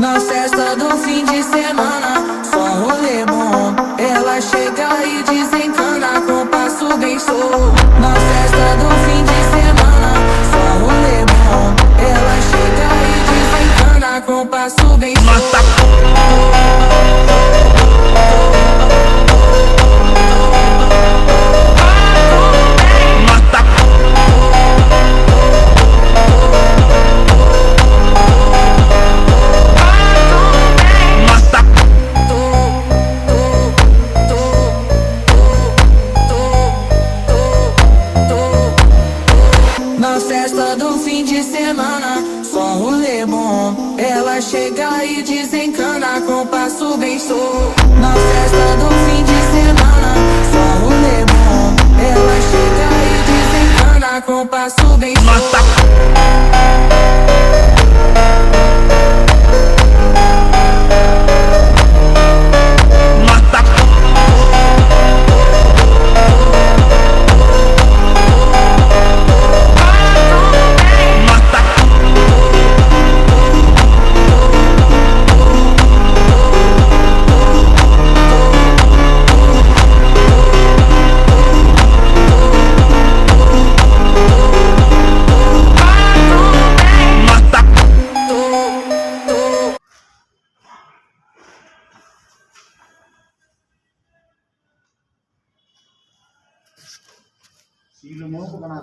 Na festa do fim de semana, só rolê bom. Ela chega e desencana com passo bem solto. Na festa do fim de semana, só rolê bom. Ela chega e desencana com passo bem solto. Na festa do fim de semana, só rolê bom. Ela chega e desencana com passo bem solto. Na festa do fim de semana, só rolê bom. Ela chega e desencana com passo bem solto. Si lumoko ka na.